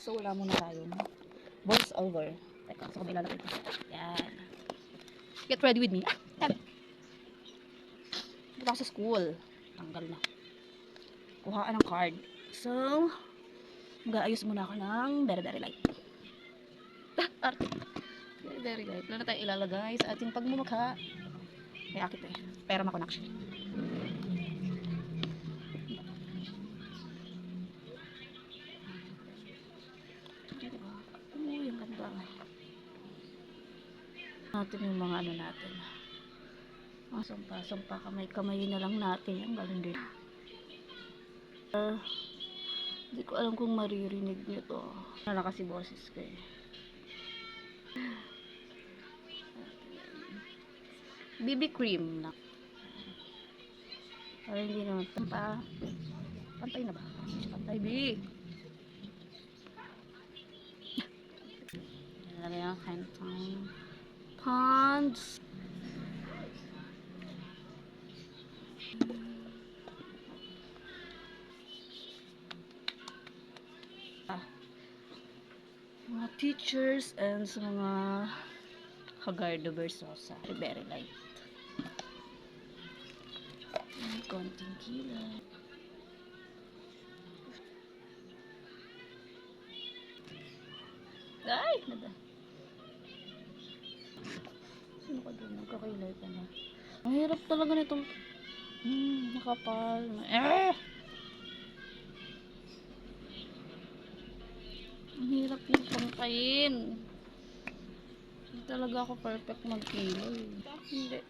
So, wala muna tayong voice over. Teka, so kung ilalagay ko. Yan. Get ready with me. Tama. Dito ako sa school. Tanggal na. Kuhaan ng card. So, mag-aayos muna ako ng very light. Arte. Very light. Wala na tayo ilalagay sa ating pagmumukha. May akit eh. Pero makonak siya. Uy, ang ganda. Natin yung mga ano natin. Mga sumpa, kamay na lang natin. Ang galing din. Hindi ko alam kung maririnig nyo to. Wala kasi boses ko eh. BB cream na. Para hindi naman pantay na ba? Pantay B. Nalagay ang kantang Pond's. Mga teachers and sa mga Hagardo Versosa. Very light. Konting kilay. Ay! Nada. Sino ka doon? Nagkakailay ka na. Ang hirap talaga nitong nakapal. Ang hirap yung pangkain. Hindi talaga ako perfect magkilay. Hindi.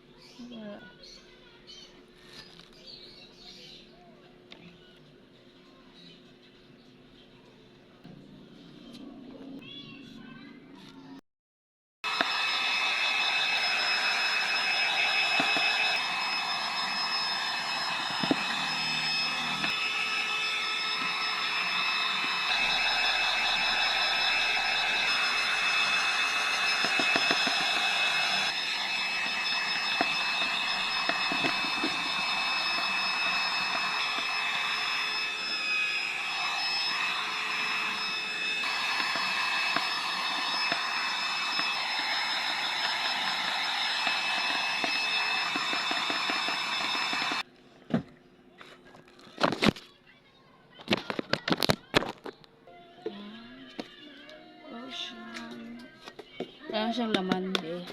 Kaya siyang laman eh.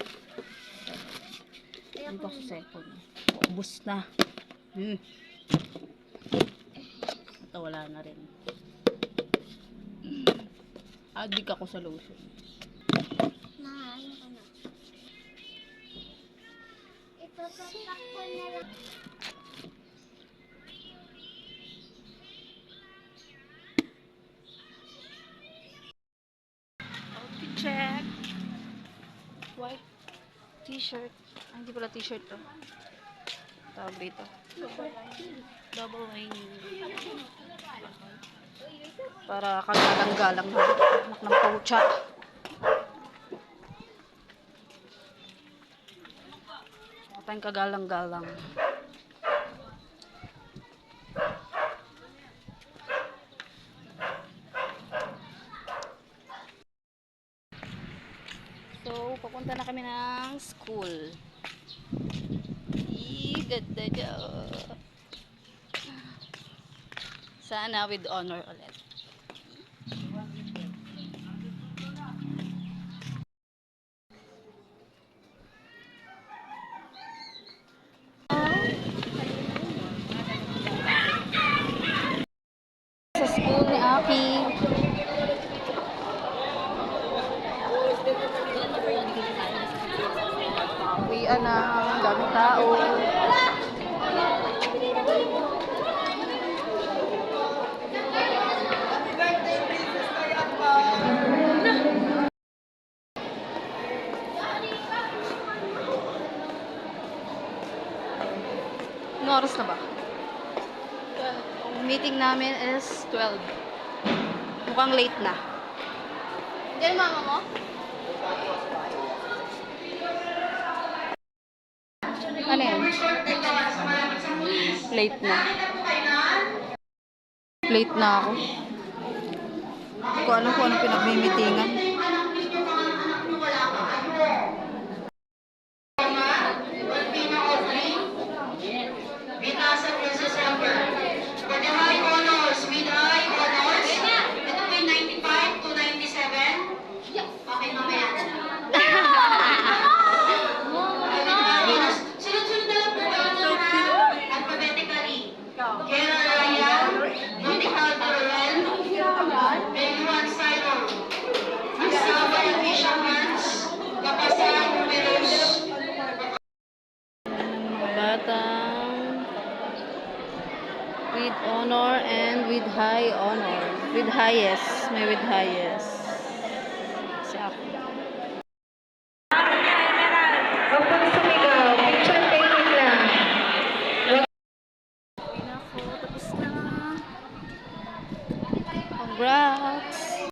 Dito sa second. Ubus na. Ito wala na rin. Adik ako sa lotion. Ano ka na? Ipapapakon na lang. Outfit check. White t-shirt. Ay, hindi pala t-shirt to. Tawag dito. Double wing. Para kagalang-galang na. Anak ng pucha. Ako tayong kagalang-galang. So, papunta na kami ng school. Ganda niya. Sana with honor ulit. Sa school ni Aki. Uwian na, daming tao. Anong oras na ba? Ang meeting namin is 12. Mukhang late na. Diyan mama mo? Ano yan? Late na. Late na ako. Hindi ko alam kung anong pinagmimitingan. For the high honors, with high honors, ito po yung 95 to 97. Okay, mamaya. Sunod-sunod na lang po kayo alphabetically. Kera Ryan, Monica Dorel, Beluan Simon, Asawa Alicia Hans, Kapasan Numeros, Mga batang with honor and with high honor. With highest. May with highest. Si ako.